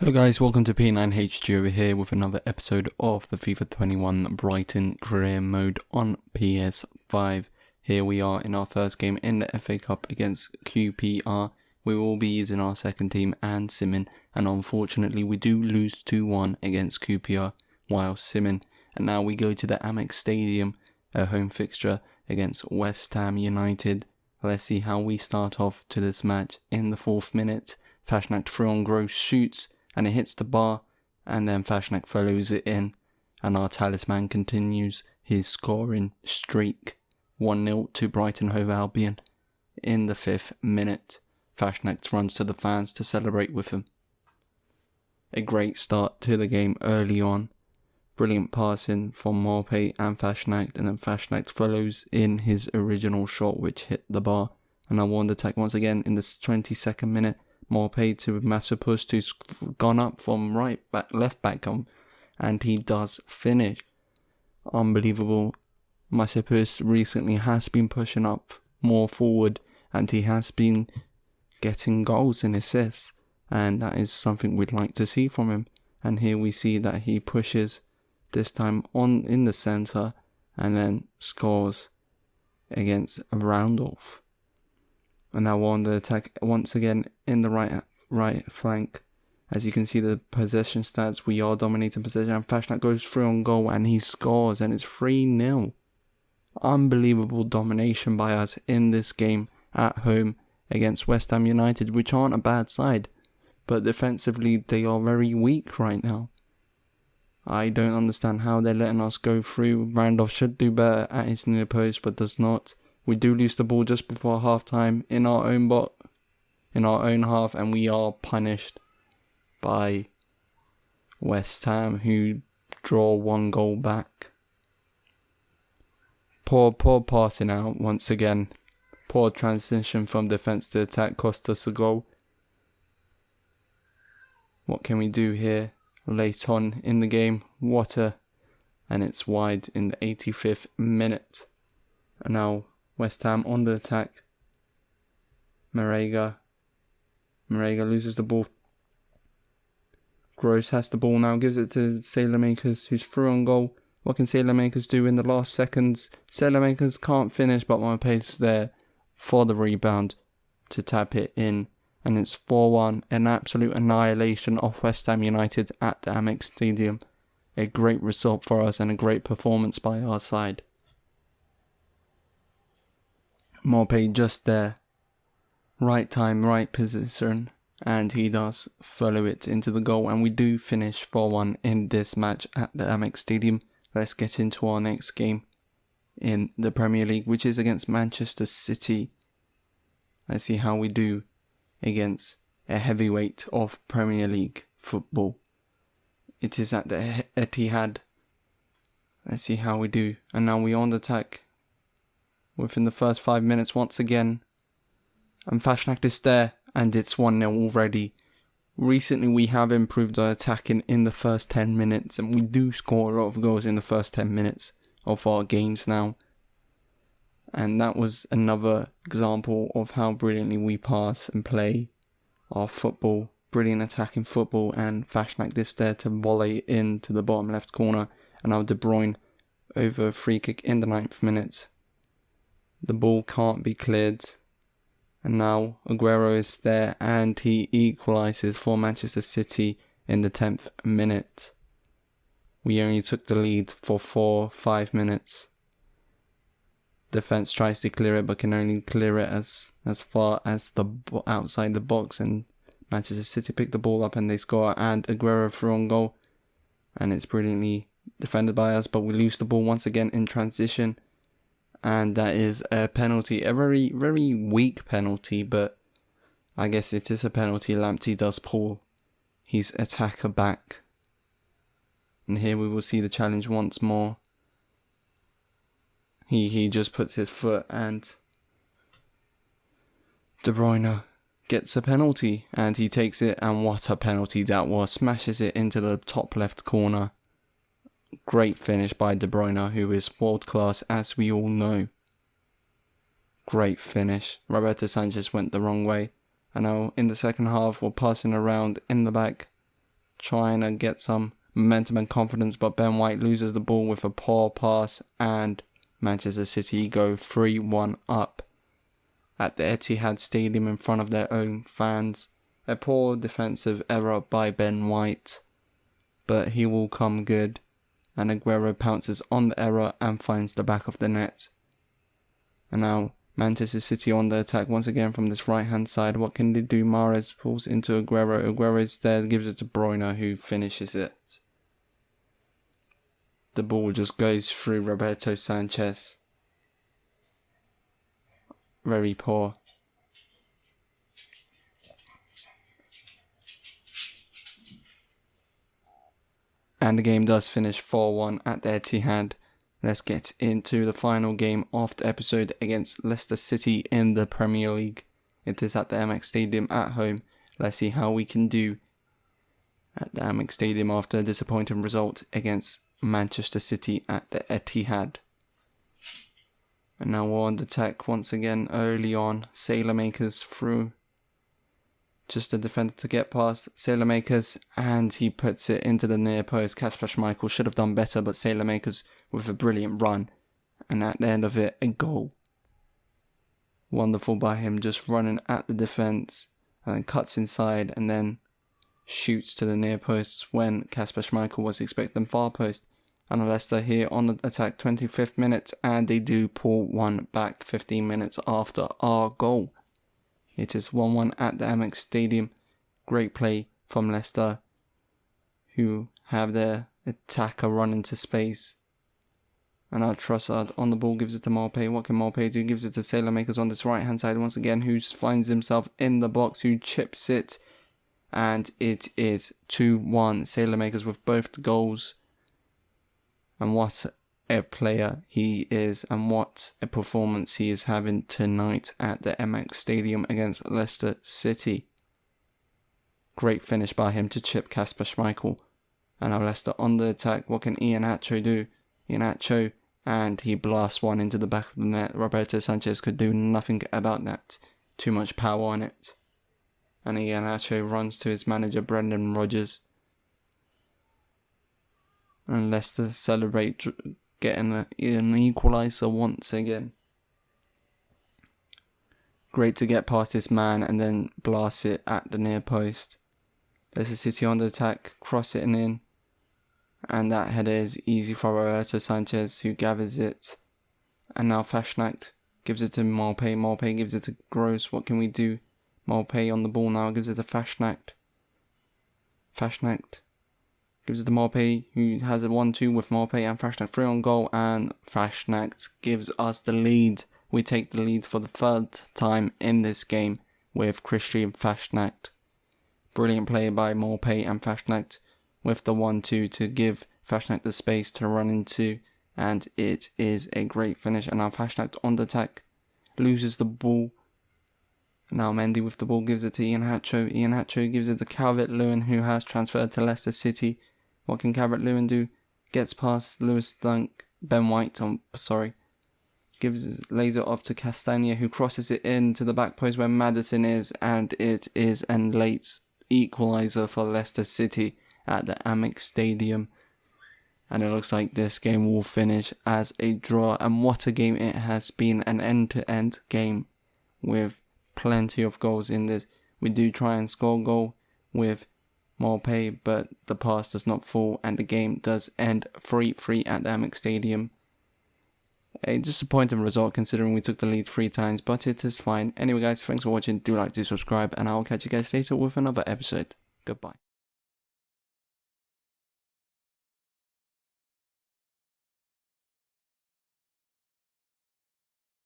Hello guys, welcome to P9H DUO here with another episode of the FIFA 21 Brighton career mode on PS5. Here we are in our first game in the FA Cup against QPR. We will be using our second team and Simin, and unfortunately we do lose 2-1 against QPR while Simin. And now we go to the Amex Stadium, a home fixture against West Ham United. Let's see how we start off to this match. In the 4th minute, Fashnak through on Gross shoots, and it hits the bar, and then Fashnak follows it in, and our talisman continues his scoring streak. 1-0 to Brighton Hove Albion. In the 5th minute, Fashnak runs to the fans to celebrate with him. A great start to the game early on. Brilliant passing from Morpay and Fashnak, and then Fashnak follows in his original shot which hit the bar. And I won the attack once again in the 22nd minute. Morpay to Masopust, who's gone up from left back, and he does finish. Unbelievable. Masopust recently has been pushing up more forward, and he has been getting goals and assists, and that is something we'd like to see from him. And here we see that he pushes, this time on in the centre, and then scores against Roundorf. And now we're on the attack once again in the right flank. As you can see the possession stats, we are dominating possession, and Fashnak goes through on goal and he scores, and it's 3-0. Unbelievable domination by us in this game at home against West Ham United, which aren't a bad side, but defensively they are very weak right now. I don't understand how they're letting us go through. Randolph should do better at his near post, but does not. We do lose the ball just before half-time in our own half, and we are punished by West Ham, who draw 1 goal back. Poor passing out once again. Poor transition from defence to attack cost us a goal. What can we do here? Late on in the game, and it's wide in the 85th minute. And now West Ham on the attack. Marega loses the ball. Gross has the ball now, gives it to Sailormakers, who's through on goal. What can Sailormakers do in the last seconds? Sailormakers can't finish, but my pace there for the rebound to tap it in. And it's 4-1, an absolute annihilation of West Ham United at the Amex Stadium. A great result for us and a great performance by our side. Morpay just there. Right time, right position. And he does follow it into the goal. And we do finish 4-1 in this match at the Amex Stadium. Let's get into our next game in the Premier League, which is against Manchester City. Let's see how we do against a heavyweight of Premier League football. It is at the Etihad. Let's see how we do. And now we're on the attack within the first 5 minutes once again. And Fashnak is there, and it's 1-0 already. Recently we have improved our attacking in the first 10 minutes, and we do score a lot of goals in the first 10 minutes of our games now. And that was another example of how brilliantly we pass and play our football. Brilliant attacking football, and Fashnak this there to volley into the bottom left corner. And now De Bruyne over a free kick in the 9th minute. The ball can't be cleared. And now Aguero is there, and he equalises for Manchester City in the 10th minute. We only took the lead for 4-5 minutes. Defence tries to clear it, but can only clear it as far as the outside the box, and Manchester City pick the ball up and they score, and Aguero through on goal, and it's brilliantly defended by us, but we lose the ball once again in transition, and that is a penalty, a very, very weak penalty, but I guess it is a penalty. Lamptey does pull his attacker back, and here we will see the challenge once more. He just puts his foot, and De Bruyne gets a penalty, and he takes it, and what a penalty that was. Smashes it into the top left corner. Great finish by De Bruyne, who is world class, as we all know. Great finish. Roberto Sanchez went the wrong way. And now in the second half, we're passing around in the back trying to get some momentum and confidence, but Ben White loses the ball with a poor pass, and Manchester City go 3-1 up at the Etihad Stadium in front of their own fans. A poor defensive error by Ben White, but he will come good, and Aguero pounces on the error and finds the back of the net. And now Manchester City on the attack once again from this right hand side. What can they do? Mahrez pulls into Aguero. Aguero is there, gives it to Bruyne, who finishes it. The ball just goes through Roberto Sanchez. Very poor. And the game does finish 4-1 at the Etihad. Let's get into the final game of the episode against Leicester City in the Premier League. It is at the Amex Stadium at home. Let's see how we can do at the Amex Stadium after a disappointing result against Manchester City at the Etihad. And now we're on the attack once again early on. Sailormakers through. Just a defender to get past Sailormakers, and he puts it into the near post. Kasper Schmeichel should have done better, but Sailormakers with a brilliant run, and at the end of it, a goal. Wonderful by him, just running at the defence, and then cuts inside, and then shoots to the near post when Kasper Schmeichel was expecting far post. And Leicester here on the attack, 25th minute, and they do pull one back 15 minutes after our goal. It is 1-1 at the Amex Stadium. Great play from Leicester, who have their attacker run into space. And now Trossard on the ball, gives it to Maupay. What can Maupay do? Gives it to Sailormakers on this right hand side once again, who finds himself in the box, who chips it. And it is 2-1. Sailormakers with both the goals. And what a player he is, and what a performance he is having tonight at the MX Stadium against Leicester City. Great finish by him to chip Kasper Schmeichel. And now Leicester on the attack. What can Iheanacho do? Iheanacho, and he blasts one into the back of the net. Roberto Sanchez could do nothing about that. Too much power on it. And Iheanacho runs to his manager Brendan Rodgers. And Leicester celebrate getting an equaliser once again. Great to get past this man and then blast it at the near post. Leicester City on the attack, cross it in. And that header is easy for Roberto Sanchez, who gathers it. And now Fashnacht gives it to Maupay. Maupay gives it to Gross. What can we do? Maupay on the ball now, gives it to Fashnacht. Fashnacht gives it to Maupay, who has a 1-2 with Maupay and Fashnacht 3 on goal, and Fashnacht gives us the lead. We take the lead for the third time in this game with Christian Fashnacht. Brilliant play by Maupay and Fashnacht with the 1-2 to give Fashnacht the space to run into, and it is a great finish. And now Fashnacht on the attack, loses the ball. Now Mendy with the ball, gives it to Iheanacho. Iheanacho gives it to Calvert-Lewin, who has transferred to Leicester City. What can Calvert-Lewin do? Gets past Lewis Dunk, Ben White, lays it off to Castagna, who crosses it into the back post where Maddison is, and it is a late equaliser for Leicester City at the Amex Stadium. And it looks like this game will finish as a draw, and what a game it has been, an end-to-end game with plenty of goals in this. We do try and score a goal with Maupay, but the pass does not fall, and the game does end 3-3 at the Amex Stadium. A disappointing result considering we took the lead 3 times, but it is fine. Anyway guys, thanks for watching. Do like to subscribe, and I will catch you guys later with another episode. Goodbye.